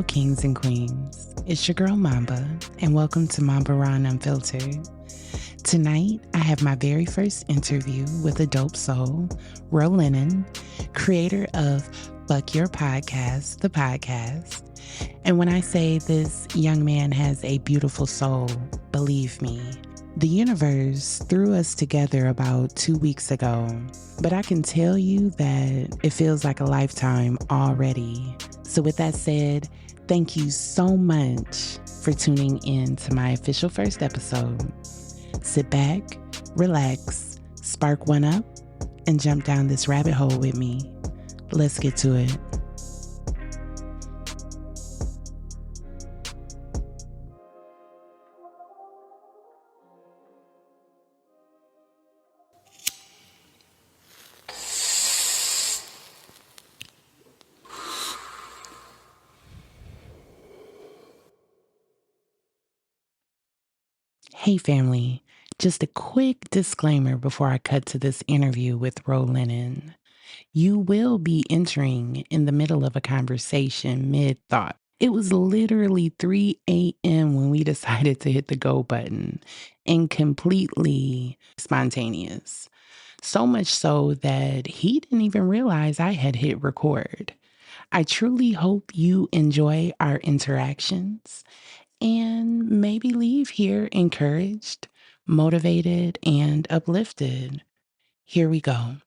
Hello, kings and queens. It's your girl Momba, and welcome to Momba Ron Unfiltered. Tonight, I have my very first interview with a dope soul, Lennon, creator of Fuck Your Podcast, the podcast. And when I say this young man has a beautiful soul, believe me, the universe threw us together about 2 weeks ago, but I can tell you that it feels like a lifetime already. So with that said, thank you so much for tuning in to my official first episode. Sit back, relax, spark one up, and jump down this rabbit hole with me. Let's get to it. Hey family, just a quick disclaimer before I cut to this interview with Lennon. You will be entering in the middle of a conversation mid-thought. It was literally 3 a.m. when we decided to hit the go button, and completely spontaneous. So much so that he didn't even realize I had hit record. I truly hope you enjoy our interactions and maybe leave here encouraged, motivated, and uplifted. Here we go.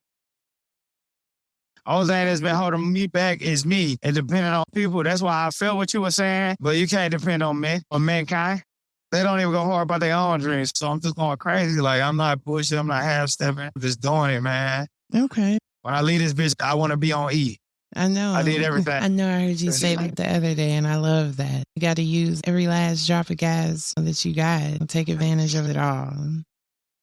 Only thing that's been holding me back is me. And depending on people, that's why I felt what you were saying, but you can't depend on me or mankind. They don't even go hard about their own dreams. So I'm just going crazy. Like, I'm not pushing, I'm not half-stepping. I'm just doing it, man. Okay. When I leave this bitch, I want to be on E. I know. I did everything. I know I heard you say that the other day, and I love that. You got to use every last drop of gas that you got. Take advantage of it all.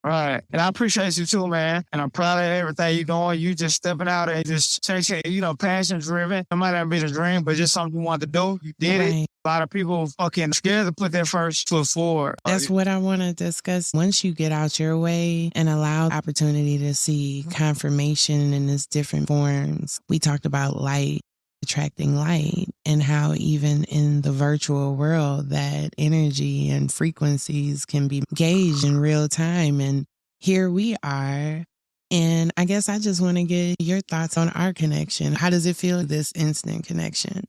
Right. And I appreciate you too, man. And I'm proud of everything you're doing. You just stepping out and just chasing, passion driven. It might not be the dream, but just something you want to do. You did it. A lot of people fucking scared to put their first foot forward. That's what I want to discuss. Once you get out your way and allow opportunity to see confirmation in its different forms, we talked about light attracting light, and how even in the virtual world that energy and frequencies can be gauged in real time. And here we are. And I guess I just want to get your thoughts on our connection. How does it feel, this instant connection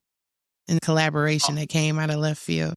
and collaboration that came out of left field?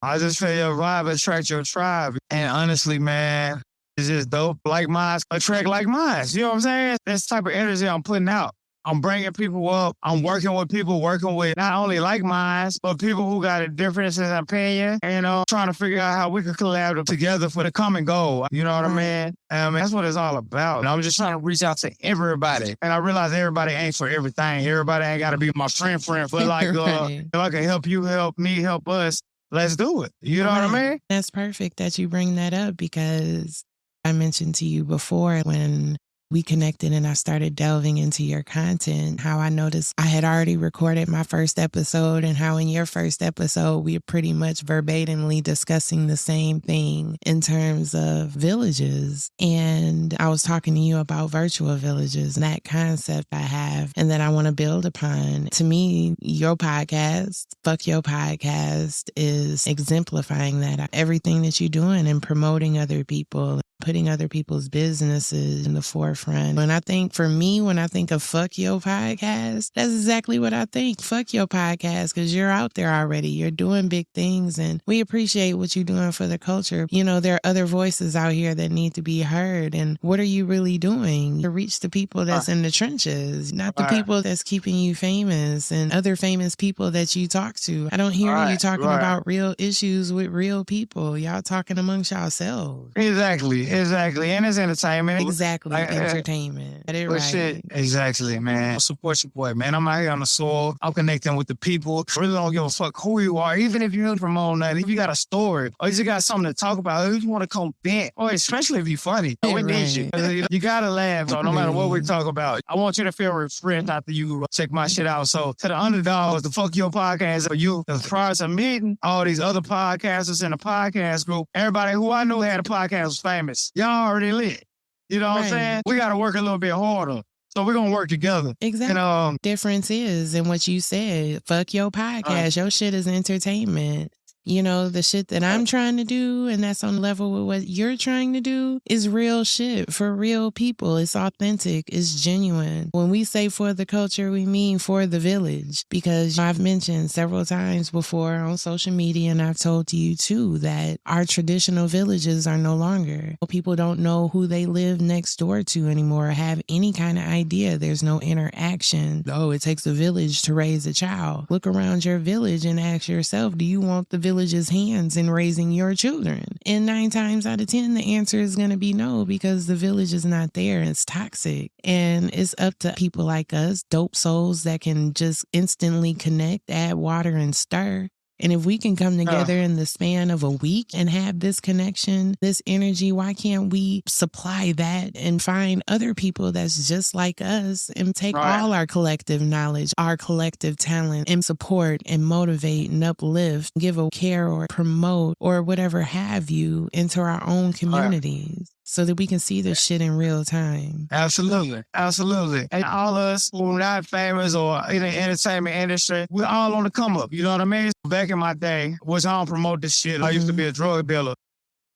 I just feel your vibe attract your tribe. And honestly, man, it's just dope. Like minds attract like minds. You know what I'm saying? That's the type of energy I'm putting out. I'm bringing people up. I'm working with people, working with not only like minds, but people who got a difference in opinion, trying to figure out how we can collaborate together for the common goal. You know what I mean? That's what it's all about. And I'm just trying to reach out to everybody. And I realize everybody ain't for everything. Everybody ain't got to be my friend. But like, if I can help you, help me, help us, let's do it. You know what I mean? That's perfect that you bring that up, because I mentioned to you before when we connected and I started delving into your content, how I noticed I had already recorded my first episode, and how in your first episode, we are pretty much verbatimly discussing the same thing in terms of villages. And I was talking to you about virtual villages and that concept I have and that I want to build upon. To me, your podcast, Fuck Your Podcast, is exemplifying that. Everything that you're doing and promoting other people, putting other people's businesses in the forefront. And I think for me, when I think of Fuck Your Podcast, that's exactly what I think. Fuck Your Podcast, because you're out there already. You're doing big things, and we appreciate what you're doing for the culture. There are other voices out here that need to be heard. And what are you really doing to reach the people that's in the trenches, not the people that's keeping you famous and other famous people that you talk to? I don't hear you talking about real issues with real people. Y'all talking amongst yourselves. Exactly. And it's entertainment. Exactly. Entertainment. Get it right. Shit. Exactly, man. I support your boy, man. I'm out here on the soil. I'm connecting with the people. Really don't give a fuck who you are. Even if you don't promote nothing, if you got a story or you got something to talk about, or you want to come vent, or especially if you're funny, we need you. You got to laugh, so no matter what we talk about. I want you to feel refreshed after you check my shit out. So to the underdogs, the Fuck Your Podcast for you, because prior to meeting all these other podcasters in the podcast group, everybody who I knew had a podcast was famous. Y'all already lit. You know what I'm saying? We got to work a little bit harder. So we're going to work together. Exactly. And, difference is in what you said. Fuck your podcast. Your shit is entertainment. You know, the shit that I'm trying to do, and that's on level with what you're trying to do, is real shit for real people. It's authentic. It's genuine. When we say for the culture, we mean for the village. Because I've mentioned several times before on social media, and I've told you too, that our traditional villages are no longer. People don't know who they live next door to anymore, or have any kind of idea. There's no interaction. Oh, it takes a village to raise a child. Look around your village and ask yourself, do you want the village's hands in raising your children? And 9 times out of 10, the answer is going to be no, because the village is not there. It's toxic. And it's up to people like us, dope souls that can just instantly connect, add water, and stir. And if we can come together in the span of a week and have this connection, this energy, why can't we supply that and find other people that's just like us and take all our collective knowledge, our collective talent, and support and motivate and uplift, give a care or promote or whatever have you into our own communities? So that we can see this shit in real time. Absolutely. Absolutely. And all of us who are not famous or in the entertainment industry, we're all on the come up. You know what I mean? Back in my day, which I don't promote this shit. I used to be a drug dealer.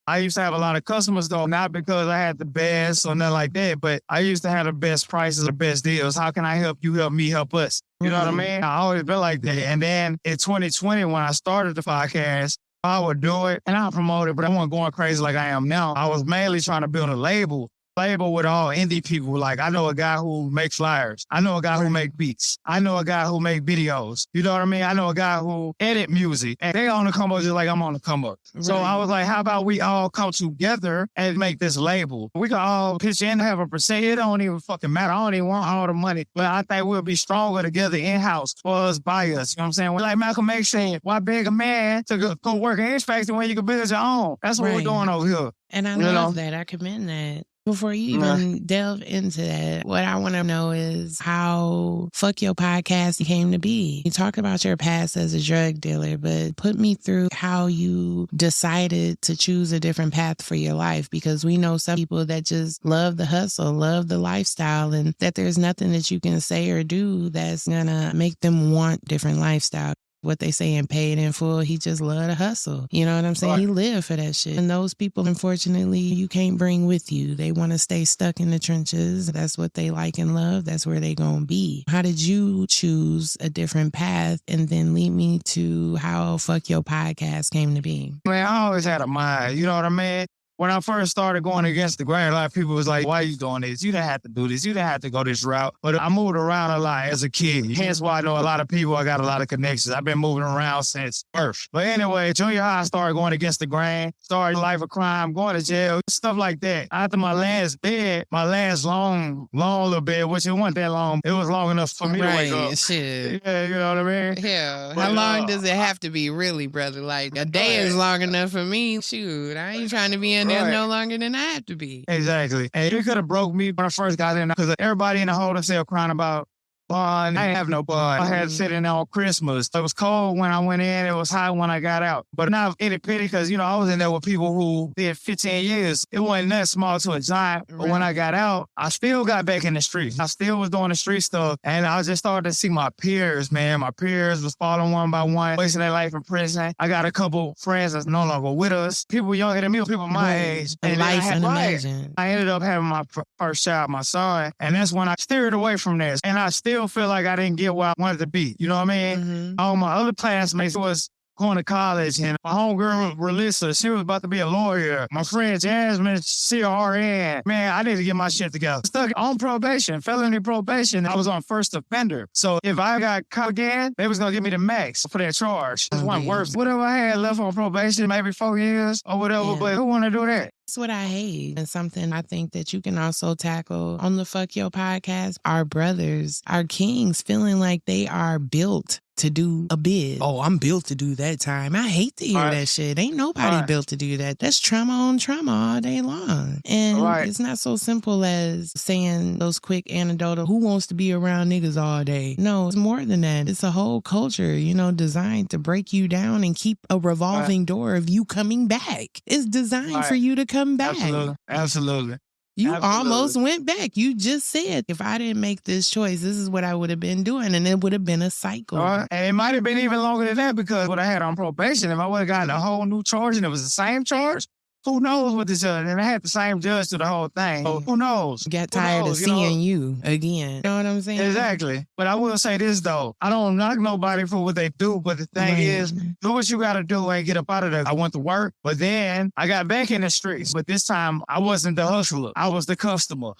I used to have a lot of customers, though, not because I had the best or nothing like that, but I used to have the best prices, the best deals. How can I help you, help me, help us? You know what I mean? I always been like that. And then in 2020, when I started the podcast, I would do it and I promote it, but I wasn't going crazy like I am now. I was mainly trying to build a label with all indie people. Like, I know a guy who makes flyers. I know a guy who make beats. I know a guy who make videos. You know what I mean? I know a guy who edit music. And they on the come up just like I'm on the come up. Right. So I was like, how about we all come together and make this label? We can all pitch in, have a percent. It don't even fucking matter. I don't even want all the money. But I think we'll be stronger together in-house for us, by us. You know what I'm saying? We're like Malcolm X saying, why beg a man to go work in his factory when you can build your own? That's what we're doing over here. And I love that. I commend that. Before you even delve into that, what I want to know is how Fuck Your Podcast came to be. You talk about your past as a drug dealer, but put me through how you decided to choose a different path for your life, because we know some people that just love the hustle, love the lifestyle, and that there's nothing that you can say or do that's going to make them want different lifestyle. What they say in Paid in Full, he just loved to hustle. You know what I'm saying? Right. He lived for that shit. And those people, unfortunately, you can't bring with you. They want to stay stuck in the trenches. That's what they like and love. That's where they gonna be. How did you choose a different path and then lead me to how Fuck Your Podcast came to be? Man, I always had a mind. You know what I mean? When I first started going against the grain, a lot of people was like, why are you doing this? You didn't have to do this. You didn't have to go this route. But I moved around a lot as a kid. Hence why I know a lot of people. I got a lot of connections. I've been moving around since birth. But anyway, junior high, I started going against the grain, started life of crime, going to jail, stuff like that. After my last bed, my last long little bed, which it wasn't that long. It was long enough for me to wake up. Shit. Yeah, you know what I mean? Yeah. How long does it have to be, really, brother? Like, a day is long enough for me. Shoot, I ain't trying to be in there no longer than I have to be. Exactly. And it could have broke me when I first got in, because everybody in the holding cell crying about bond. I didn't have no bond. I had to sit in there on Christmas. It was cold when I went in. It was hot when I got out. But not any pity, because, you know, I was in there with people who did 15 years. It wasn't that small to a giant. But when I got out, I still got back in the streets. I still was doing the street stuff. And I just started to see my peers, man. My peers was falling one by one, wasting their life in prison. I got a couple friends that's no longer with us. People younger than me, people my age. And life unimagined. I ended up having my first child, my son. And that's when I steered away from this. And I still feel like I didn't get where I wanted to be. You know what I mean? All my other classmates was going to college, and my homegirl, Relissa, she was about to be a lawyer. My friend Jasmine, she a RN. Man, I need to get my shit together. Stuck on probation, felony probation. I was on first offender. So if I got caught again, they was going to give me the max for that charge. It wasn't worth it. Whatever I had left on probation, maybe 4 years or whatever, but who want to do that? That's what I hate. And something I think that you can also tackle on the Fuck Your Podcast, our brothers, our kings feeling like they are built to do a bid. Oh, I'm built to do that time. I hate to hear that shit. Ain't nobody built to do that. That's trauma on trauma all day long. And it's not so simple as saying those quick anecdotal, who wants to be around niggas all day? No, it's more than that. It's a whole culture, you know, designed to break you down and keep a revolving door of you coming back. It's designed for you to come back. Absolutely. Absolutely. You Absolutely. almost went back. You just said, if I didn't make this choice, this is what I would have been doing. And it would have been a cycle. And it might have been even longer than that because what I had on probation, if I would have gotten a whole new charge and it was the same charge, who knows what this judge, and I had the same judge to the whole thing. So who knows? Got tired of seeing you again. You know what I'm saying? Exactly. But I will say this though. I don't knock nobody for what they do, but the thing is, do what you gotta do and get up out of there. I went to work, but then I got back in the streets. But this time I wasn't the hustler. I was the customer.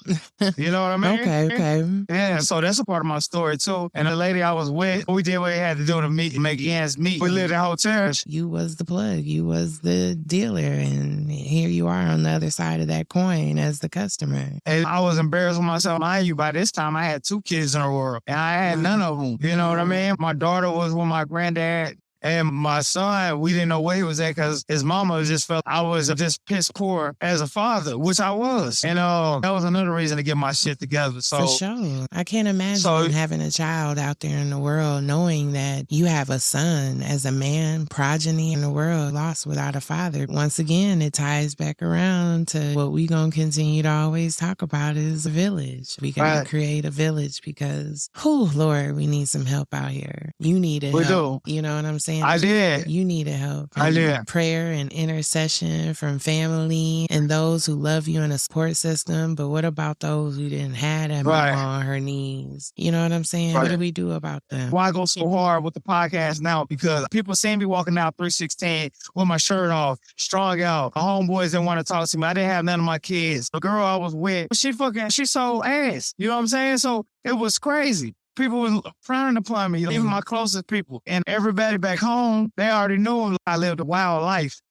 You know what I mean? Okay. Yeah, so that's a part of my story too. And the lady I was with, we did what we had to do to make ends meet. We lived in hotels. You was the plug. You was the dealer. And here you are on the other side of that coin as the customer. And I was embarrassed with myself. Mind you, by this time I had 2 kids in the world and I had none of them. You know what I mean? My daughter was with my granddad. And my son, we didn't know where he was at because his mama just felt I was just piss poor as a father, which I was. And that was another reason to get my shit together. So for sure. I can't imagine having a child out there in the world knowing that you have a son as a man, progeny in the world, lost without a father. Once again, it ties back around to what we going to continue to always talk about is a village. We got to create a village because, Lord, we need some help out here. You need help. We do. You know what I'm saying? I did. You needed help. I did. Prayer and intercession from family and those who love you in a support system. But what about those who didn't have that mama on her knees? You know what I'm saying? What do we do about them? Why I go so hard with the podcast now? Because people see me walking out 316 with my shirt off, strung out. My homeboys didn't want to talk to me. I didn't have none of my kids. The girl I was with, she sold ass. You know what I'm saying? So it was crazy. People were frowning upon me, even my closest people. And everybody back home, they already knew I lived a wild life.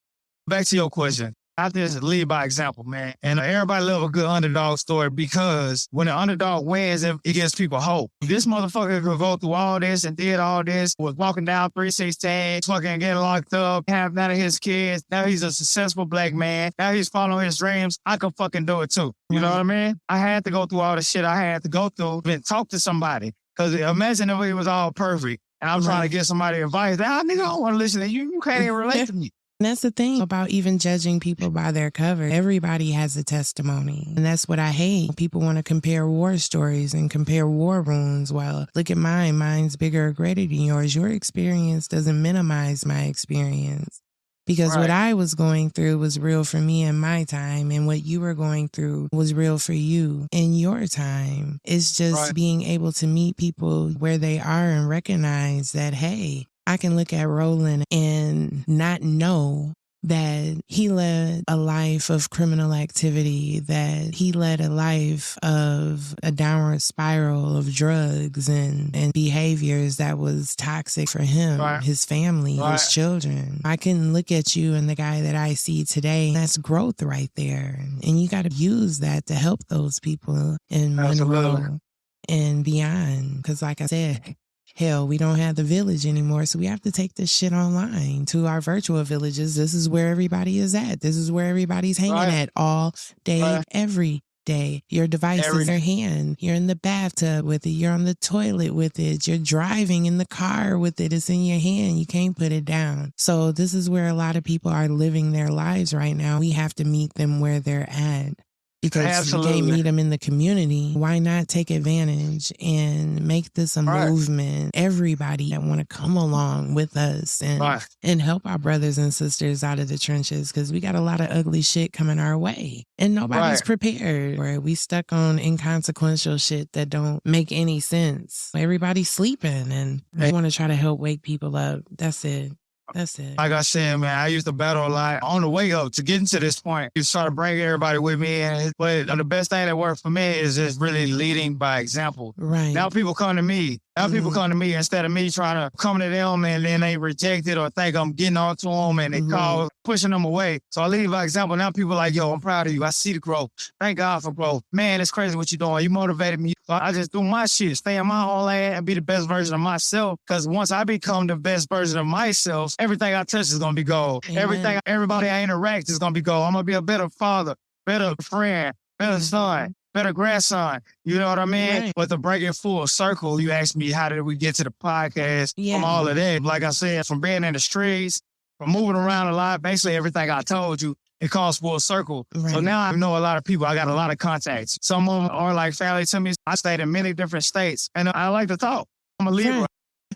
Back to your question. I just lead by example, man. And everybody love a good underdog story because when an underdog wins, it gives people hope. This motherfucker could go through all this and did all this, was walking down 316, fucking getting locked up, have none of his kids. Now he's a successful black man. Now he's following his dreams. I could fucking do it too. You know what I mean? I had to go through all the shit I had to go through and talk to somebody. Because imagine if it was all perfect and I'm trying to get somebody advice. Nigga, I don't want to listen to you. You can't even relate to me. And that's the thing about even judging people by their cover. Everybody has a testimony. And that's what I hate. People want to compare war stories and compare war wounds. Well, look at mine. Mine's bigger or greater than yours. Your experience doesn't minimize my experience. Because what I was going through was real for me in my time, and what you were going through was real for you in your time. It's just being able to meet people where they are and recognize that, hey, I can look at Roland and not know that he led a life of criminal activity, that he led a life of a downward spiral of drugs and behaviors that was toxic for him, his family, his children. I can look at you and the guy that I see today. That's growth right there. And you got to use that to help those people in Monroe and beyond. Because like I said, hell, we don't have the village anymore, so we have to take this shit online to our virtual villages. This is where everybody is at. This is where everybody's hanging at all day, every day. Your device is in your hand. You're in the bathtub with it. You're on the toilet with it. You're driving in the car with it. It's in your hand. You can't put it down. So this is where a lot of people are living their lives right now. We have to meet them where they're at. Because you can't meet them in the community. Why not take advantage and make this a movement? Everybody that want to come along with us and help our brothers and sisters out of the trenches, because we got a lot of ugly shit coming our way and nobody's prepared. Or we stuck on inconsequential shit that don't make any sense. Everybody's sleeping and I want to try to help wake people up. That's it. That's it. Like I said, man, I used to battle a lot on the way up to getting to this point. You try to bring everybody with me. But the best thing that worked for me is just really leading by example. Right. Now people come to me. Now people come to me instead of me trying to come to them and then they reject it or think I'm getting on to them and they call pushing them away. So I lead by example. Now people are like, yo, I'm proud of you. I see the growth. Thank God for growth. Man, it's crazy what you're doing. You motivated me. So I just do my shit, stay in my own lane and be the best version of myself. Because once I become the best version of myself, everything I touch is going to be gold. Amen. Everybody I interact is going to be gold. I'm going to be a better father, better friend, better son, better grandson. You know what I mean? Right. But to bring it full circle, you asked me, how did we get to the podcast from all of that? Like I said, from being in the streets, from moving around a lot, basically everything I told you, it calls full circle. Right. So now I know a lot of people. I got a lot of contacts. Some of them are like family to me. I stayed in many different states, and I like to talk. I'm a Libra. Right.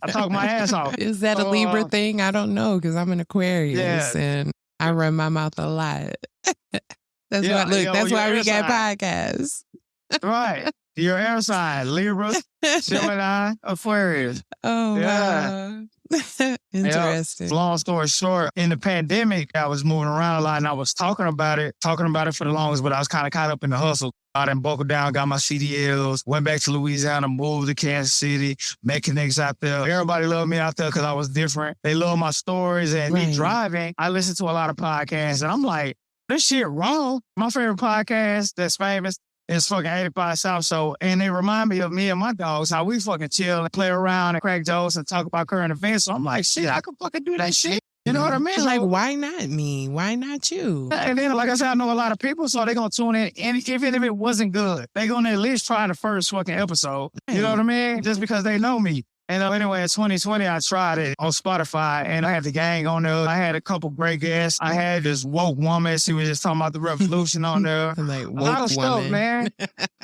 I talk my ass off. Is that a Libra thing? I don't know, because I'm an Aquarius and I run my mouth a lot. That's why. Look, that's why we got podcasts. Right. Your air sign, Libra, Gemini, Aquarius. Oh, wow. Interesting. Long story short, in the pandemic, I was moving around a lot and I was talking about it for the longest, but I was kind of caught up in the hustle. I done buckled down, got my CDLs, went back to Louisiana, moved to Kansas City, met connects out there. Everybody loved me out there because I was different. They love my stories and me driving. I listen to a lot of podcasts and I'm like, this shit wrong. My favorite podcast that's famous is fucking 85 South Show. And they remind me of me and my dogs, how we fucking chill and play around and crack jokes and talk about current events. So I'm like, shit, I can fucking do that shit. You know what I mean? Like, why not me? Why not you? And then, like I said, I know a lot of people, so they're going to tune in. And even if it wasn't good, they're going to at least try the first fucking episode. You know what I mean? Just because they know me. And anyway, in 2020, I tried it on Spotify, and I had the gang on there. I had a couple great guests. I had this woke woman. She was just talking about the revolution on there. Like, woke a lot of stuff, man.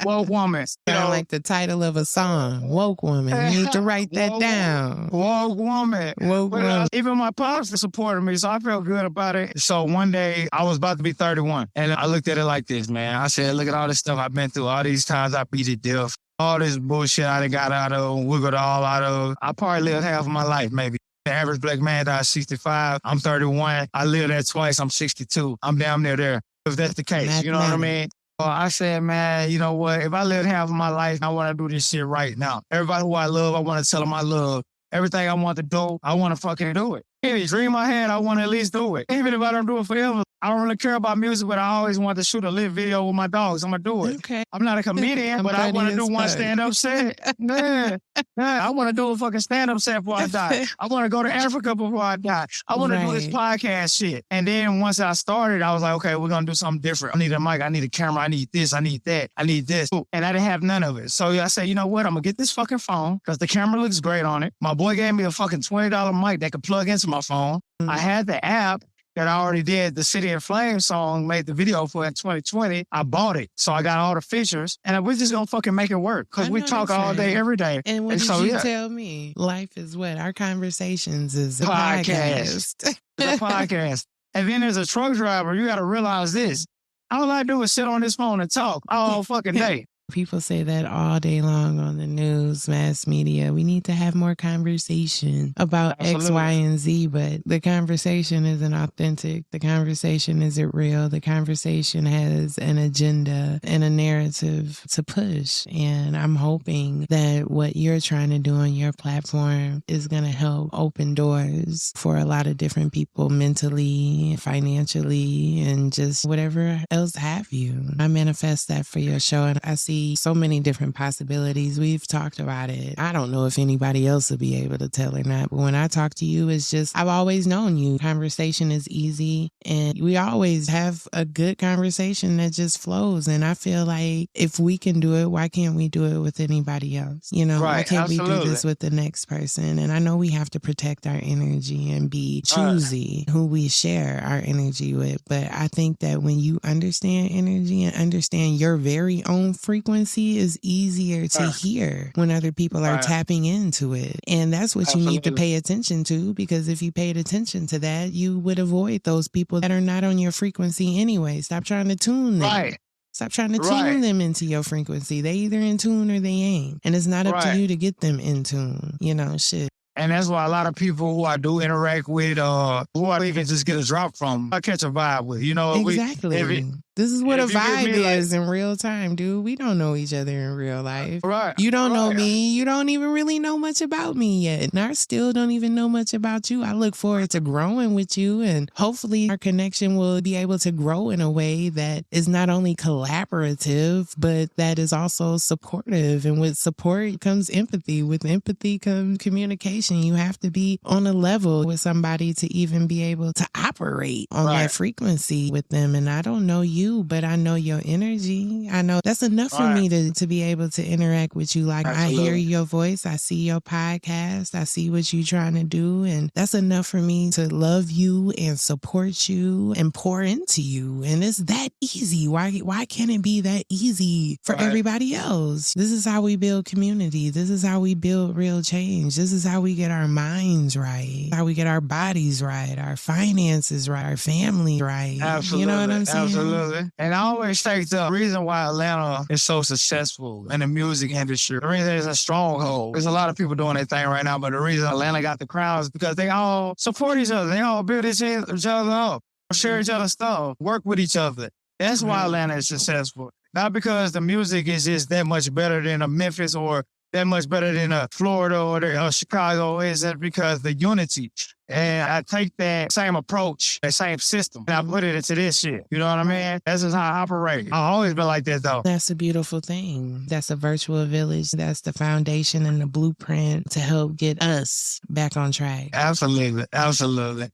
Woke woman. Sound like the title of a song. Woke woman. You need to write that down. Woke woman. Woke woman. Even my pops supported me, so I felt good about it. So one day, I was about to be 31, and I looked at it like this, man. I said, look at all this stuff I've been through. All these times I beat it death. All this bullshit I done got out of, wiggled all out of. I probably lived half of my life, maybe. The average black man died 65. I'm 31. I lived that twice. I'm 62. I'm damn near there. If that's the case, you know what I mean? I said, man, you know what? If I lived half of my life, I want to do this shit right now. Everybody who I love, I want to tell them I love. Everything I want to do, I want to fucking do it. Any dream I had, I want to at least do it. Even if I don't do it forever, I don't really care about music, but I always want to shoot a lit video with my dogs. I'm going to do it. Okay. I'm not a comedian, but I want to do one stand-up set. Man, I want to do a fucking stand-up set before I die. I want to go to Africa before I die. I want to do this podcast shit. And then once I started, I was like, okay, we're going to do something different. I need a mic. I need a camera. I need this. I need that. I need this. And I didn't have none of it. So I said, you know what? I'm going to get this fucking phone because the camera looks great on it. My boy gave me a fucking $20 mic that could plug into my phone. Mm-hmm. I had the app that I already did the City in Flames song, made the video for in 2020. I bought it. So I got all the features and we're just going to fucking make it work because we talk all day, every day. And what did you tell me? Life is what? Our conversations is a podcast. It's a podcast. And then as a truck driver, you got to realize this. All I do is sit on this phone and talk all fucking day. People say that all day long on the news, mass media. We need to have more conversation about X, Y, and Z, but the conversation isn't authentic. The conversation isn't real. The conversation has an agenda and a narrative to push. And I'm hoping that what you're trying to do on your platform is going to help open doors for a lot of different people mentally, financially, and just whatever else have you. I manifest that for your show, and I see so many different possibilities. We've talked about it. I don't know if anybody else will be able to tell or not, but when I talk to you, it's just, I've always known you. Conversation is easy, and we always have a good conversation that just flows. And I feel like if we can do it, why can't we do it with anybody else? You know, why can't we do this with the next person? And I know we have to protect our energy and be choosy who we share our energy with. But I think that when you understand energy and understand your very own frequency, is easier to hear when other people are tapping into it. And that's what you need to pay attention to, because if you paid attention to that, you would avoid those people that are not on your frequency anyway. Stop trying to tune them. Stop trying to tune them into your frequency. They either in tune or they ain't. And it's not up to you to get them in tune. You know, shit. And that's why a lot of people who I do interact with, who I even just get a drop from, I catch a vibe with, you know. Exactly. This is what a vibe is in real time, dude. We don't know each other in real life. You don't know me. You don't even really know much about me yet. And I still don't even know much about you. I look forward to growing with you, and hopefully our connection will be able to grow in a way that is not only collaborative, but that is also supportive. And with support comes empathy. With empathy comes communication. vibration. You have to be on a level with somebody to even be able to operate on that frequency with them. And I don't know you, but I know your energy. I know that's enough for me to be able to interact with you. Like, I hear your voice, I see your podcast, I see what you're trying to do, and that's enough for me to love you and support you and pour into you. And it's that easy. Why can't it be that easy for everybody else? This is how we build community. This is how we build real change. This is how we get our minds right, how we get our bodies right, our finances right, our family right. Absolutely. You know what I'm saying? Absolutely. And I always take the reason why Atlanta is so successful in the music industry. The reason it's a stronghold. There's a lot of people doing their thing right now, but the reason Atlanta got the crowd is because they all support each other. They all build each other up, share each other's stuff, work with each other. That's why Atlanta is successful. Not because the music is just that much better than a Memphis or that much better than a Florida or Chicago. Is that because the unity. And I take that same approach, that same system, and I put it into this shit. You know what I mean? That's just how I operate. I've always been like that, though. That's a beautiful thing. That's a virtual village. That's the foundation and the blueprint to help get us back on track. Absolutely. Absolutely.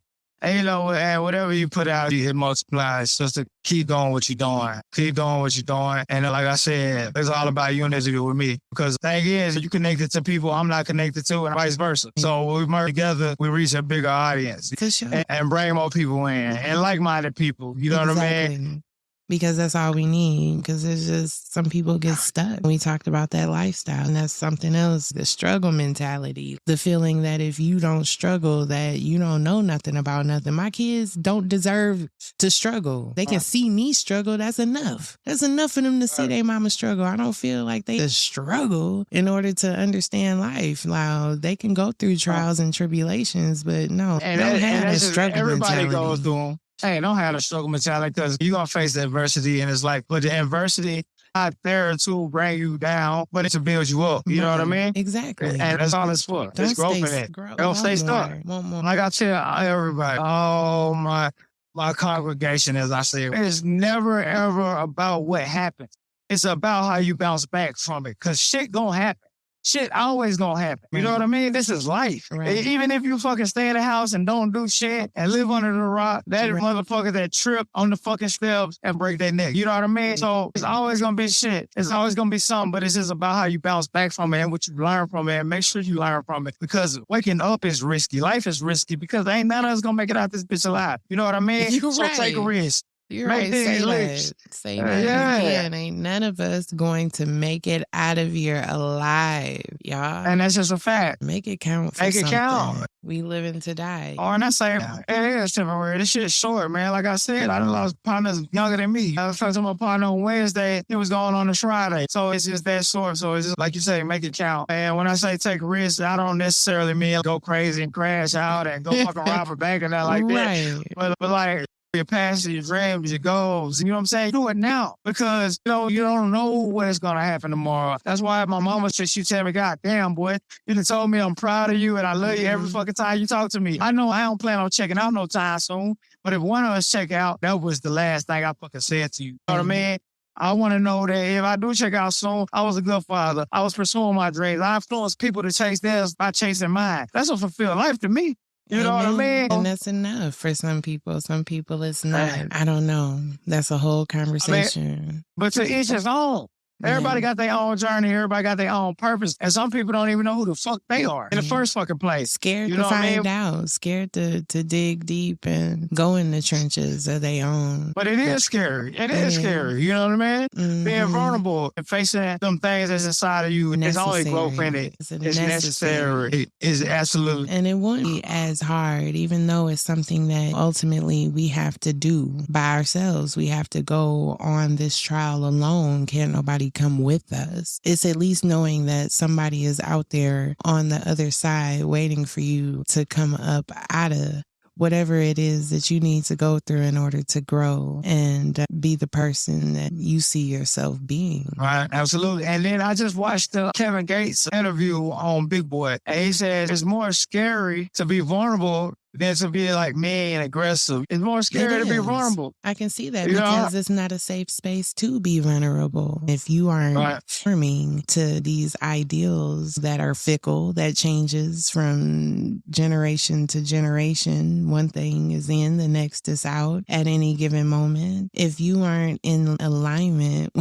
And, you know, and whatever you put out, it multiplies. Just to keep doing what you're doing. Keep doing what you're doing. And like I said, it's all about unity with me. Because the thing is, you connected to people I'm not connected to and vice versa. So when we merge together, we reach a bigger audience. For sure. And bring more people in. And like-minded people. You know what I mean? Because that's all we need. Because it's just some people get stuck. We talked about that lifestyle, and that's something else. The struggle mentality, the feeling that if you don't struggle, that you don't know nothing about nothing. My kids don't deserve to struggle. They can see me struggle. That's enough. That's enough for them to see their mama struggle. I don't feel like they just struggle in order to understand life. Now, they can go through trials and tribulations, but no, and don't have a struggle everybody mentality. goes through them. Hey, don't have a struggle mentality because you're going to face the adversity in this life. But the adversity not there to bring you down, but it's to build you up. You know what I mean? Exactly. And that's all it's for. It's growth in it. Don't stay stuck. Like I tell everybody, oh, my congregation, as I say, it's never, ever about what happened. It's about how you bounce back from it because shit going to happen. Shit always gonna happen. You know what I mean? This is life. Even if you fucking stay in the house and don't do shit and live under the rock, that motherfucker that trip on the fucking steps and break their neck. You know what I mean? So it's always gonna be shit. It's always gonna be something, but it's just about how you bounce back from it and what you learn from it and make sure you learn from it because waking up is risky. Life is risky because ain't none of us gonna make it out this bitch alive. You know what I mean? So take a risk. You're right. Say that. Say that. Again, ain't none of us going to make it out of here alive, y'all. And that's just a fact. Make it count for something. Make it count. We living to die. Oh, and I say, it is temporary. This shit's short, man. Like I said, I done lost partners younger than me. I was talking to my partner on Wednesday. It was going on Friday. So it's just that short. So it's just, like you say, make it count. And when I say take a risk, I don't necessarily mean go crazy and crash out and go fucking rob a bank and that like that. But like, your passion, your dreams, your goals. You know what I'm saying? Do it now because, you don't know what's going to happen tomorrow. That's why my mama said, she tell me, God damn, boy, you done told me I'm proud of you and I love you every fucking time you talk to me. I know I don't plan on checking out no time soon, but if one of us check out, that was the last thing I fucking said to you. You know what I mean? I want to know that if I do check out soon, I was a good father. I was pursuing my dreams. I influenced people to chase theirs by chasing mine. That's a fulfilled life to me. You know what I mean? And that's enough for some people. Some people it's not. I don't know. That's a whole conversation. But to each his own. Everybody got their own journey. Everybody got their own purpose. And some people don't even know who the fuck they are in the first fucking place. Scared to find out. Scared to dig deep and go in the trenches of their own. But it is scary. It is scary. You know what I mean? Being vulnerable and facing them things that's inside of you. There's only growth in it. It's necessary. It is absolutely. And it won't be as hard, even though it's something that ultimately we have to do by ourselves. We have to go on this trial alone. Can't nobody come with us. It's at least knowing that somebody is out there on the other side waiting for you to come up out of whatever it is that you need to go through in order to grow and be the person that you see yourself being. Right, absolutely. And then I just watched the Kevin Gates interview on Big Boy. And he said it's more scary to be vulnerable than to be like mean and aggressive. It's more scary to be vulnerable. I can see that You know? because it's not a safe space to be vulnerable. If you aren't conforming to these ideals that are fickle, that changes from generation to generation, one thing is in, the next is out at any given moment. If you aren't in alignment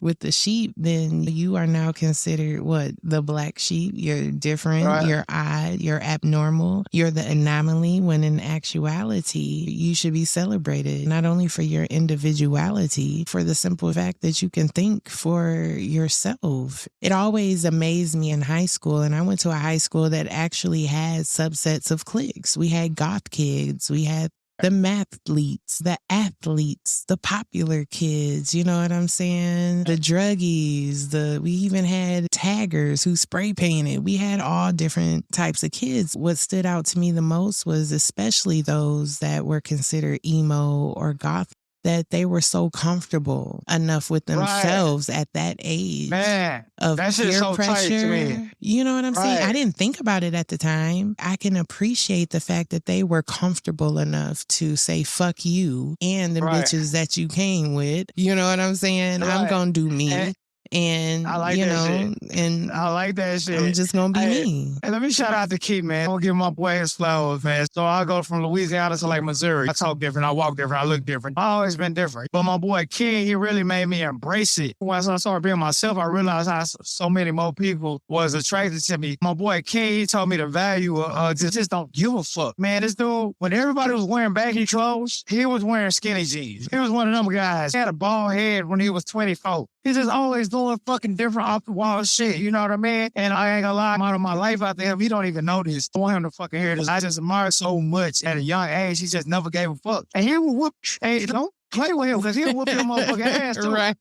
with the sheep, then you are now considered what? The black sheep. You're different, you're odd, you're abnormal, you're the anomaly, when in actuality, you should be celebrated, not only for your individuality, for the simple fact that you can think for yourself. It always amazed me in high school, and I went to a high school that actually had subsets of cliques. We had goth kids, we had the mathletes, the athletes, the popular kids, you know what I'm saying? The druggies, we even had taggers who spray painted. We had all different types of kids. What stood out to me the most was especially those that were considered emo or goth, that they were so comfortable enough with themselves at that age. Man, of that peer shit's so pressure. tight to me. You know what I'm saying? I didn't think about it at the time. I can appreciate the fact that they were comfortable enough to say fuck you and the bitches that you came with. You know what I'm saying? I'm gonna do me. And I like you that know, shit. and I like that shit. I'm just gonna be me. And let me shout out to Keith, man. I'm gonna give my boy his flowers, man. So I go from Louisiana to like Missouri. I talk different, I walk different, I look different. I always been different. But my boy King, he really made me embrace it. Once I started being myself, I realized how so many more people was attracted to me. My boy King, he told me the value of just don't give a fuck. Man, this dude, when everybody was wearing baggy clothes, he was wearing skinny jeans. He was one of them guys. He had a bald head when he was 24. He's just always doing fucking different off the wall shit. You know what I mean? And I ain't gonna lie, out of my life out there, he don't even know this. I want him to fucking hear this. I just admire so much at a young age. He just never gave a fuck. And he will whoop. Hey, don't play with him because he'll whoop your motherfucking ass too. Right.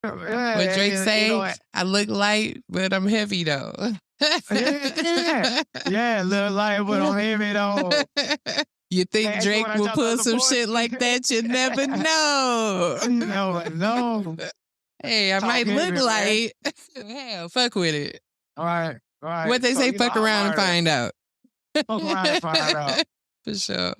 What Drake say? You know, I look light, but I'm heavy though. yeah, look light, but I'm heavy though. You think Drake will pull some shit like that? You never know. No. Hey, I might look light. Hell, fuck with it. All right. What they say, fuck around and find out. Fuck around and find out. For sure.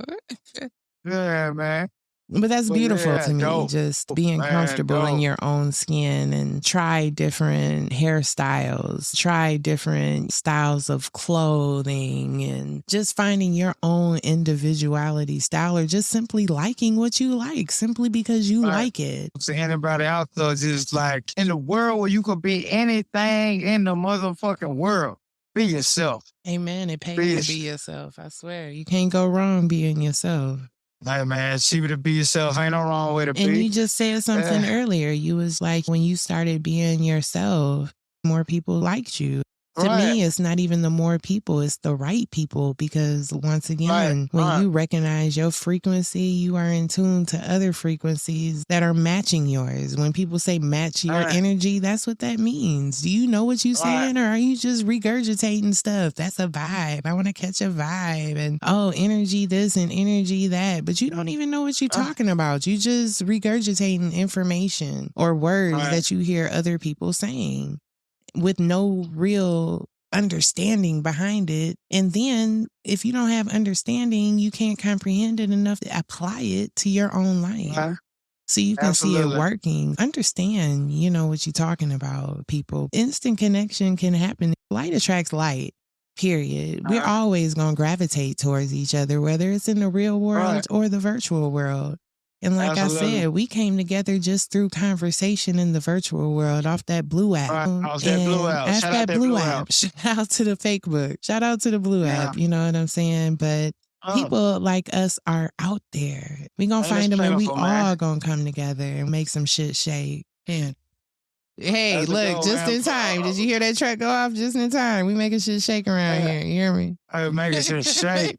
Yeah, man. But that's beautiful to me, dope. just being comfortable in your own skin and try different hairstyles, try different styles of clothing, and just finding your own individuality style, or just simply liking what you like, simply because you like it. To anybody out there, just like in the world where you could be anything in the motherfucking world, be yourself. Amen. It pays to be yourself. I swear. You can't go wrong being yourself. Hey, man, see to be yourself. Ain't no wrong way to be. And you just said something earlier. You was like, when you started being yourself, more people liked you. To me, it's not even the more people, it's the right people. Because once again, when you recognize your frequency, you are in tune to other frequencies that are matching yours. When people say match your energy, that's what that means. Do you know what you're saying, or are you just regurgitating stuff? That's a vibe. I want to catch a vibe. And energy this and energy that. But you don't even know what you're talking about. You just regurgitating information or words that you hear other people saying, with no real understanding behind it. And then if you don't have understanding, you can't comprehend it enough to apply it to your own life. So you can see it working. Understand, you know, what you're talking about, people. Instant connection can happen. Light attracts light, period. We're always going to gravitate towards each other, whether it's in the real world or the virtual world. And like I said, we came together just through conversation in the virtual world off that Blue app. Shout out that Blue app. Shout out to the fake book. Shout out to the Blue app. You know what I'm saying? But people like us are out there. We gonna find them, and we all gonna come together and make some shit shake. Man. Hey, look, just in time. Did you hear that track go off? Just in time. We making shit shake around here. You hear me? I making shit shake.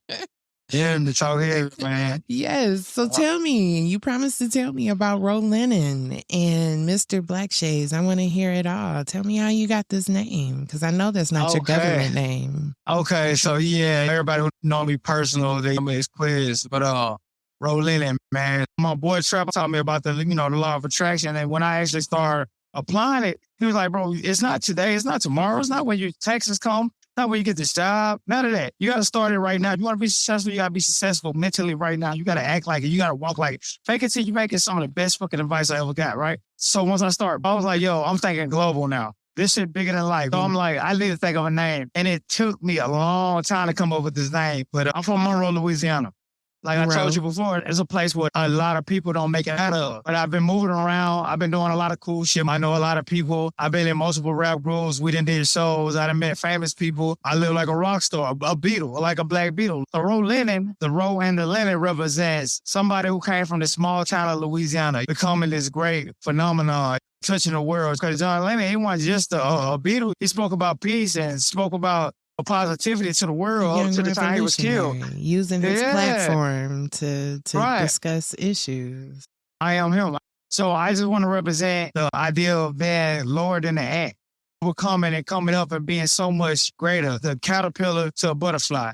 Yeah, the talk here, man. Yes. So tell me, you promised to tell me about Lennon and Mr. Black Shades. I want to hear it all. Tell me how you got this name, because I know that's not your government name. Okay, so yeah, everybody who know me personal, they know me as Quiz, but Lennon, man, my boy Trap taught me about the law of attraction, and when I actually started applying it, he was like, bro, it's not today, it's not tomorrow, it's not when your taxes come. Not when you get this job. None of that. You got to start it right now. If you want to be successful, you got to be successful mentally right now. You got to act like it. You got to walk like it. Fake it till you make it. Some of the best fucking advice I ever got, right? So once I was like, yo, I'm thinking global now. This shit bigger than life. So I'm like, I need to think of a name. And it took me a long time to come up with this name. But I'm from Monroe, Louisiana. Like I told you before, it's a place where a lot of people don't make it out of. But I've been moving around. I've been doing a lot of cool shit. I know a lot of people. I've been in multiple rap groups. We done did shows. I done met famous people. I live like a rock star, a Beatle, like a black Beatle. The Ro and the Lennon represents somebody who came from the small town of Louisiana, becoming this great phenomenon, touching the world. Because John Lennon, he wasn't just a Beatle. He spoke about peace and spoke about positivity to the world to the time he was killed. Using his platform to discuss issues. I am him. So I just want to represent the idea of being lower than the ant. We're coming up and being so much greater, the caterpillar to a butterfly.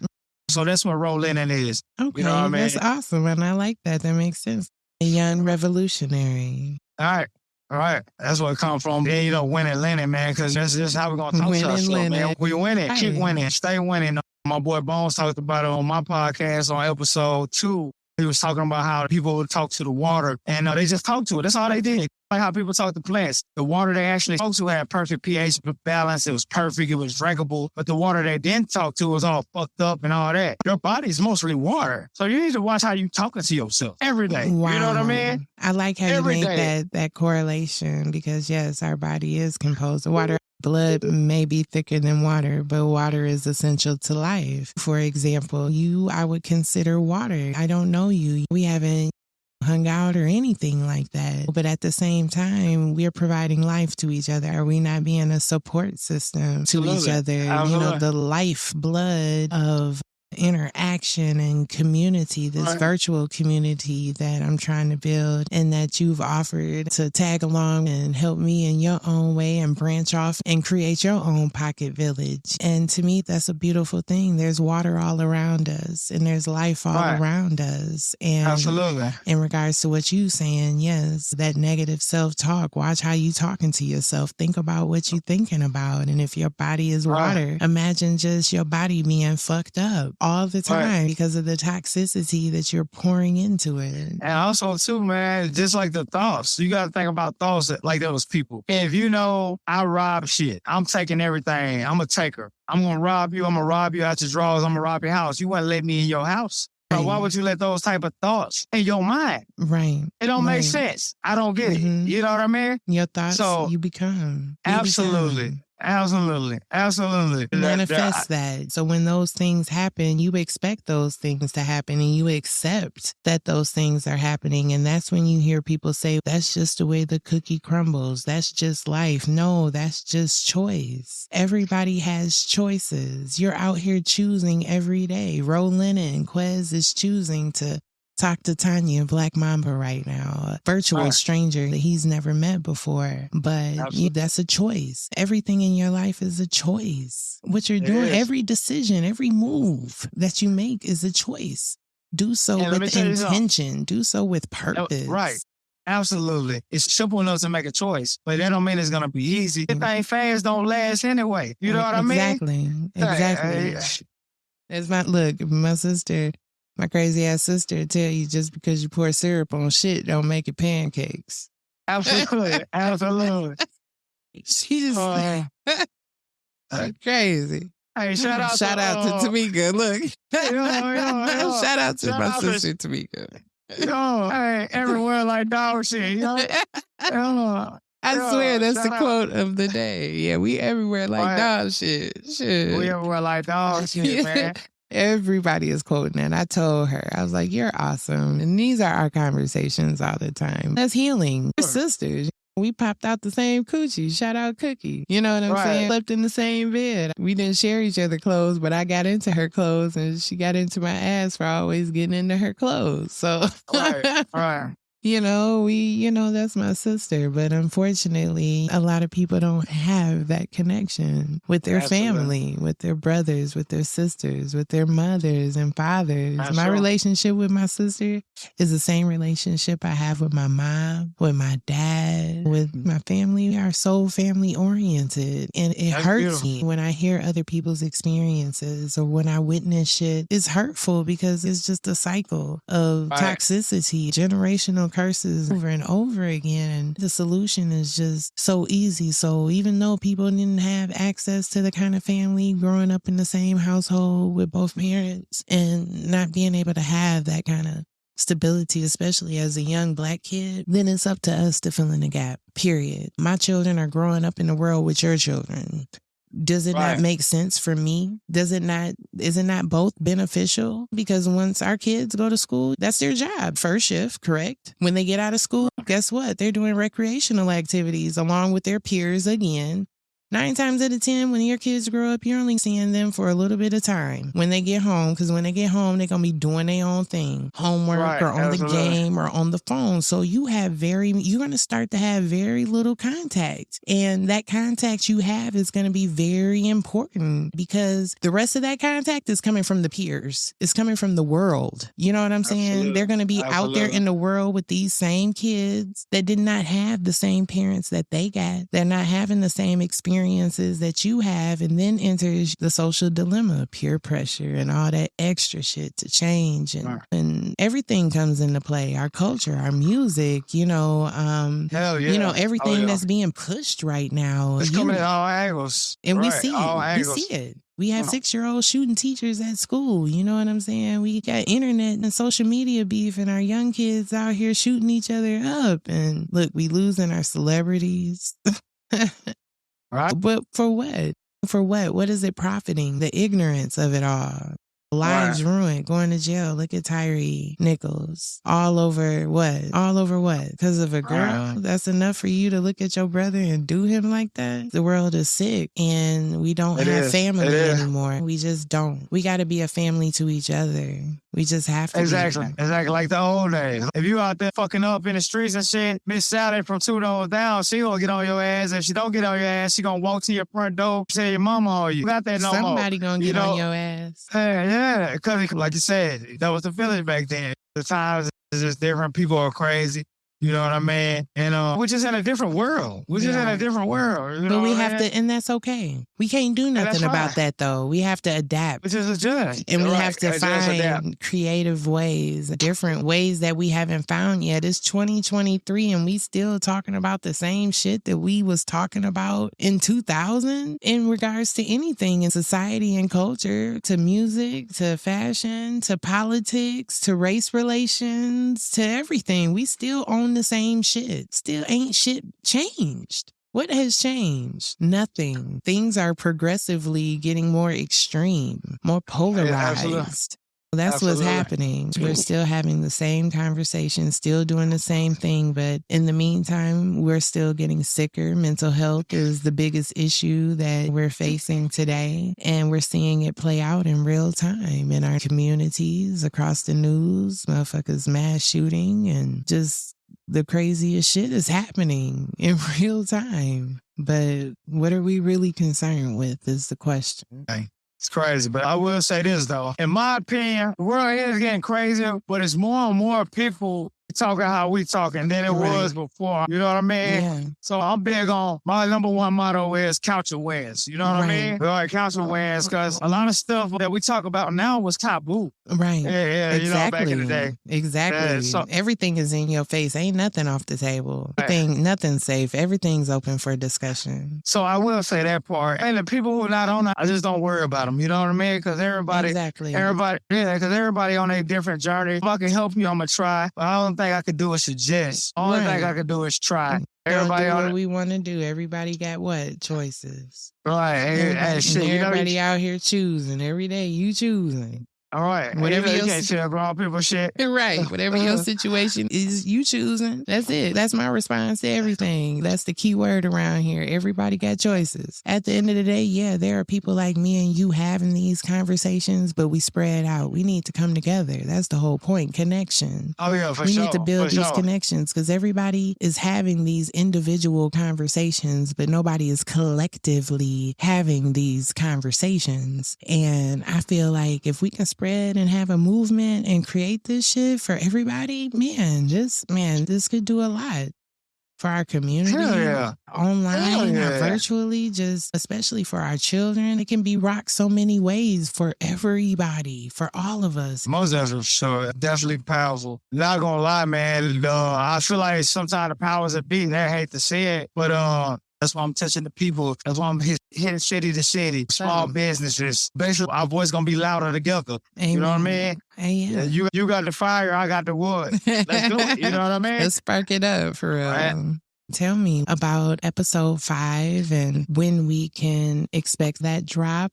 So that's what Ro Lennon is. Okay, you know what I mean? That's awesome. And I like that. That makes sense. A young revolutionary. All right. That's where it comes from. Then, winning Lennon, man, because that's just how we're going to talk to ourselves, man. We winning. Right. Keep winning. Stay winning. My boy Bones talked about it on my podcast on episode 2. He was talking about how people would talk to the water, and they just talked to it. That's all they did. Like how people talk to plants. The water they actually spoke to had perfect pH balance. It was perfect. It was drinkable. But the water they didn't talk to was all fucked up and all that. Your body's mostly water. So you need to watch how you talking to yourself every day. Wow. You know what I mean? I like how you make that correlation because, yes, our body is composed of water. Blood may be thicker than water, but water is essential to life. For example, I would consider water. I don't know you. We haven't hung out or anything like that. But at the same time, we're providing life to each other. Are we not being a support system to each other? Absolutely. The lifeblood of interaction and community, this virtual community that I'm trying to build and that you've offered to tag along and help me in your own way and branch off and create your own pocket village. And to me, that's a beautiful thing. There's water all around us and there's life all around us. And absolutely. In regards to what you're saying, yes, that negative self-talk, watch how you talking to yourself. Think about what you're thinking about. And if your body is water, imagine just your body being fucked up all the time because of the toxicity that you're pouring into it. And also, too, man, just like the thoughts. You got to think about thoughts like those people. If I rob shit, I'm taking everything. I'm a taker. I'm going to rob you. I'm going to rob you out your drawers. I'm going to rob your house. You wouldn't let me in your house. So why would you let those type of thoughts in your mind? Right. It don't make sense. I don't get it. You know what I mean? Your thoughts, you become. Absolutely. Manifest that. So when those things happen, you expect those things to happen and you accept that those things are happening. And that's when you hear people say, that's just the way the cookie crumbles. That's just life. No, that's just choice. Everybody has choices. You're out here choosing every day. Ro Lennon, Quez is choosing to talk to Tanya, BlakkMomba right now, a virtual stranger that he's never met before. But that's a choice. Everything in your life is a choice. What you're doing, every decision, every move that you make is a choice. Do so with intention. Do so with purpose. Right. Absolutely. It's simple enough to make a choice, but that don't mean it's going to be easy. If things fast don't last anyway. You know what I mean? Exactly. That's my sister. My crazy ass sister tell you just because you pour syrup on shit don't make it pancakes. Absolutely. She just crazy. Hey, shout out to Tamika. Look. Shout out to my sister Tamika. Hey, everywhere like dog shit. I swear that's the quote of the day. Yeah, we everywhere like dog shit. We everywhere like dog shit, man. Everybody is quoting that. I told her, I was like, you're awesome. And these are our conversations all the time. That's healing. We're sisters. We popped out the same coochie. Shout out Cookie. You know what I'm saying? Slept in the same bed. We didn't share each other's clothes, but I got into her clothes and she got into my ass for always getting into her clothes. So, right. That's my sister. But unfortunately, a lot of people don't have that connection with their family, with their brothers, with their sisters, with their mothers and fathers. My relationship with my sister is the same relationship I have with my mom, with my dad, with my family. We are so family oriented. And it hurts me when I hear other people's experiences or when I witness shit. It's hurtful because it's just a cycle of toxicity, generational curses over and over again. And the solution is just so easy. So even though people didn't have access to the kind of family growing up in the same household with both parents and not being able to have that kind of stability, especially as a young Black kid, then it's up to us to fill in the gap, period. My children are growing up in the world with your children. Does it not make sense for me? Is it not both beneficial? Because once our kids go to school, that's their job. First shift, correct? When they get out of school, guess what? They're doing recreational activities along with their peers again. 9 times out of 10, when your kids grow up, you're only seeing them for a little bit of time when they get home. Because when they get home, they're going to be doing their own thing, homework or on the game or on the phone. So you're going to start to have very little contact. And that contact you have is going to be very important because the rest of that contact is coming from the peers. It's coming from the world. You know what I'm saying? They're going to be out there in the world with these same kids that did not have the same parents that they got. They're not having the same experiences that you have, and then enters the social dilemma, peer pressure and all that extra shit to change, and everything comes into play. Our culture, our music, everything that's being pushed right now. It's coming at all angles. And we see it. We see it. We have 6-year-olds shooting teachers at school. You know what I'm saying? We got internet and social media beef, and our young kids out here shooting each other up. And look, we losing our celebrities. Right. But for what? For what? What is it profiting? The ignorance of it all. Lives ruined, going to jail. Look at Tyree Nichols. All over what? All over what? Because of a girl? That's enough for you to look at your brother and do him like that? The world is sick, and we don't have family anymore. We just don't. We got to be a family to each other. We just have to. Exactly like the old days. If you out there fucking up in the streets and shit, Miss Sally from 2 doors down, she gonna get on your ass. If she don't get on your ass, she gonna walk to your front door, say your mama on you. Got that no more. Somebody gonna get on your ass. Yeah, because like you said, that was the village back then. The times is just different. People are crazy. You know what I mean? And we're just in a different world. We're just in a different world. But we have to, and that's okay. We can't do nothing about that, though. We have to adapt. Which is a judge. And we have to find creative ways, different ways that we haven't found yet. It's 2023, and we still talking about the same shit that we was talking about in 2000 in regards to anything in society and culture, to music, to fashion, to politics, to race relations, to everything. We still own the same shit. Still ain't shit changed. What has changed? Nothing. Things are progressively getting more extreme, more polarized. That's what's happening. We're still having the same conversation, still doing the same thing, but in the meantime, we're still getting sicker. Mental health is the biggest issue that we're facing today, and we're seeing it play out in real time in our communities, across the news, motherfuckers mass shooting, and just the craziest shit is happening in real time. But what are we really concerned with is the question. It's crazy, but I will say this, though. In my opinion, the world is getting crazier, but it's more and more people talking how we talking than it was before. You know what I mean? Yeah. So I'm big on, my number one motto is count your wins. You know what I mean? Count your wins, because a lot of stuff that we talk about now was taboo. Right. Yeah, exactly. You know, back in the day. Exactly. So, everything is in your face. Ain't nothing off the table. Nothing's safe. Everything's open for discussion. So I will say that part. And the people who are not on it, I just don't worry about them. You know what I mean? Because everybody on a different journey. If I can help you, I'm going to try. But I don't think I could do is suggest. Only thing I could do is try. Everybody do what we want to do. Everybody got what? Choices. Right. Everybody out here choosing. Every day you choosing. All right. Whatever you your can't share wrong people shit. Right. Whatever your situation is, you choosing. That's it. That's my response to everything. That's the key word around here. Everybody got choices. At the end of the day, yeah, there are people like me and you having these conversations, but we spread out. We need to come together. That's the whole point. Connection. Oh, yeah, for we sure. need to build for these sure. connections because everybody is having these individual conversations, but nobody is collectively having these conversations. And I feel like if we can spread and have a movement and create this shit for everybody, this could do a lot for our community, Hell yeah. online Hell or yeah. virtually, just especially for our children. It can be rocked so many ways for everybody, for all of us. Most definitely, sure. Definitely powerful. Not gonna lie, man. I feel like sometimes the powers that be, they hate to say it, but that's why I'm touching the people. That's why I'm hitting city to city, small businesses. Basically, our voice gonna be louder together. Amen. You know what I mean? Amen. You got the fire, I got the wood. Let's do it. You know what I mean? Let's spark it up for real. Right. Tell me about episode 5 and when we can expect that drop.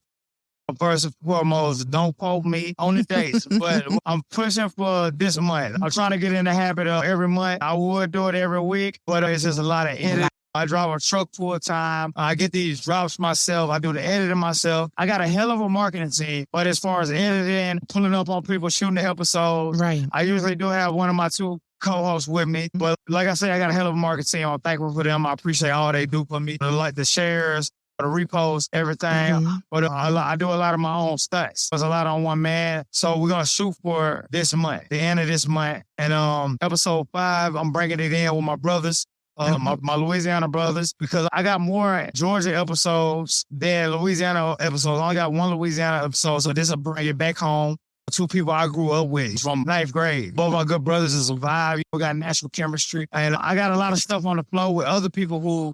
First and foremost, don't quote me on the dates, but I'm pushing for this month. I'm trying to get in the habit of every month. I would do it every week, but it's just a lot of editing. I drive a truck full time. I get these drops myself. I do the editing myself. I got a hell of a marketing team, but as far as editing, pulling up on people, shooting the episodes, Right. I usually do have one of my 2 co-hosts with me. But like I say, I got a hell of a marketing team. I'm thankful for them. I appreciate all they do for me. Like the shares, the repost, everything. Mm-hmm. But I do a lot of my own stunts. There's a lot on one man. So we're going to shoot for this month, the end of this month. And episode 5, I'm bringing it in with my brothers. My Louisiana brothers, because I got more Georgia episodes than Louisiana episodes. I only got 1 Louisiana episode, so this will bring it back home. 2 people I grew up with from 9th grade. Both my good brothers is alive. We got natural chemistry. And I got a lot of stuff on the flow with other people who,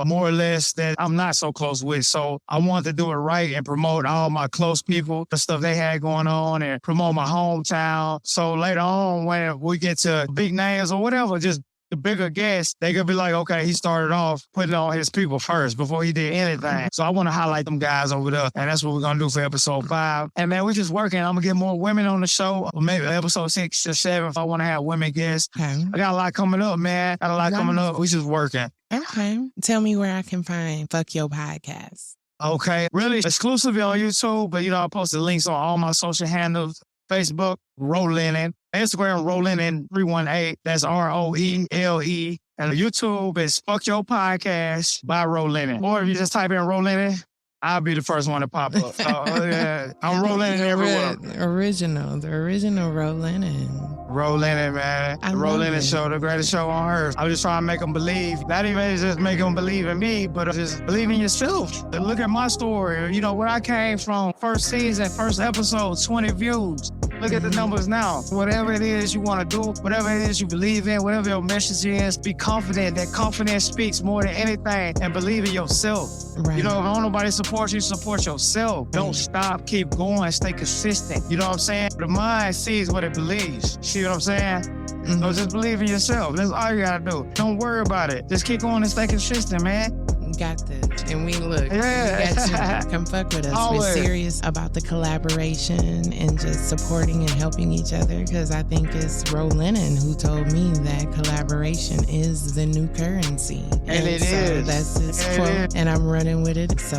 more or less that I'm not so close with. So I wanted to do it right and promote all my close people, the stuff they had going on, and promote my hometown. So later on, when we get to big names or whatever, just the bigger guests, they could be like, okay, he started off putting on his people first before he did anything. So I want to highlight them guys over there. And that's what we're going to do for episode 5. And man, we're just working. I'm going to get more women on the show. Or maybe episode 6 or 7 if I want to have women guests. Okay. I got a lot coming up, man. Coming up. We just working. Okay. Tell me where I can find Fuck Your Podcast. Okay. Really exclusively on YouTube, but I posted links on all my social handles. Facebook, Lennon. Instagram, Lennon318. That's ROELE. And YouTube is Fuck Your Podcast by Lennon. Or if you just type in Lennon, I'll be the first one to pop up. So, yeah, I'm Lennon everywhere. The original Lennon. Lennon, man. The Lennon show, the greatest show on earth. I was just trying to make them believe. Not even just make them believe in me, but just believe in yourself. Look at my story. Where I came from. First season, first episode, 20 views. Look at the numbers now. Whatever it is you want to do, whatever it is you believe in, whatever your message is, be confident. That confidence speaks more than anything, and believe in yourself. Right. If don't nobody support you, support yourself. Don't stop, keep going, stay consistent. You know what I'm saying? The mind sees what it believes. See what I'm saying? Mm-hmm. So just believe in yourself. That's all you gotta do. Don't worry about it. Just keep going and stay consistent, man. Got this. And we got you. Come fuck with us. Always. We're serious about the collaboration and just supporting and helping each other, because I think it's Lennon who told me that collaboration is the new currency. And it is. That's his quote, and I'm running with it. So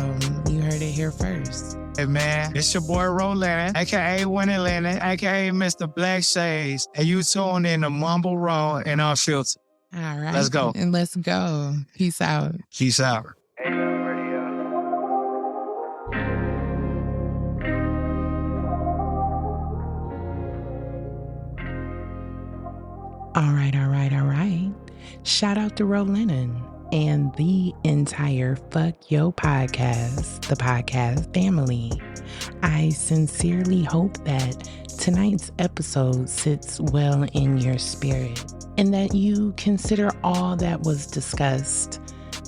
you heard it here first. Hey man, it's your boy Lennon, aka Winnie Lennon, aka Mr. Black Shades, and you tune in to Mumble Raw and Unfiltered. All right. Let's go. And let's go. Peace out. Peace out. All right. Shout out to Lennon and the entire Fuck Yo Podcast, the podcast family. I sincerely hope that tonight's episode sits well in your spirit and that you consider all that was discussed,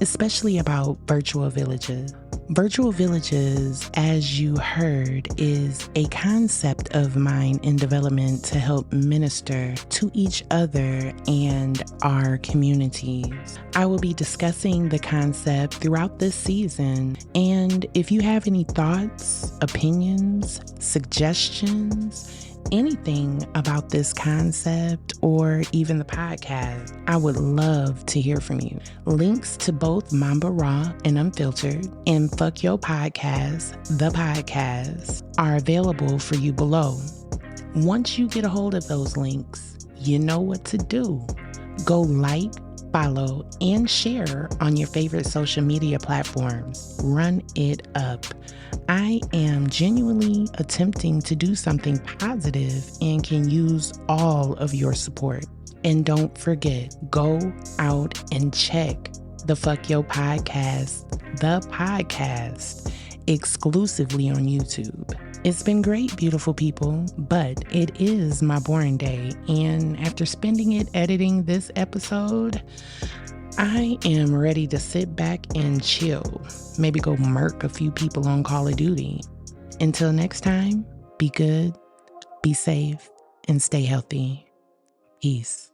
especially about virtual villages, Virtual villages, as you heard, is a concept of mine in development to help minister to each other and our communities. I will be discussing the concept throughout this season, and if you have any thoughts, opinions, suggestions, anything about this concept or even the podcast, I would love to hear from you. Links to both Mamba Raw and Unfiltered and Fuck Your Podcast, the podcast, are available for you below. Once you get a hold of those links, you know what to do. Go like, follow, and share on your favorite social media platforms. Run it up. I am genuinely attempting to do something positive and can use all of your support. And don't forget, go out and check the Fuck Your Podcast, the podcast, exclusively on YouTube. It's been great, beautiful people, but it is my boring day. And after spending it editing this episode, I am ready to sit back and chill. Maybe go murk a few people on Call of Duty. Until next time, be good, be safe, and stay healthy. Peace.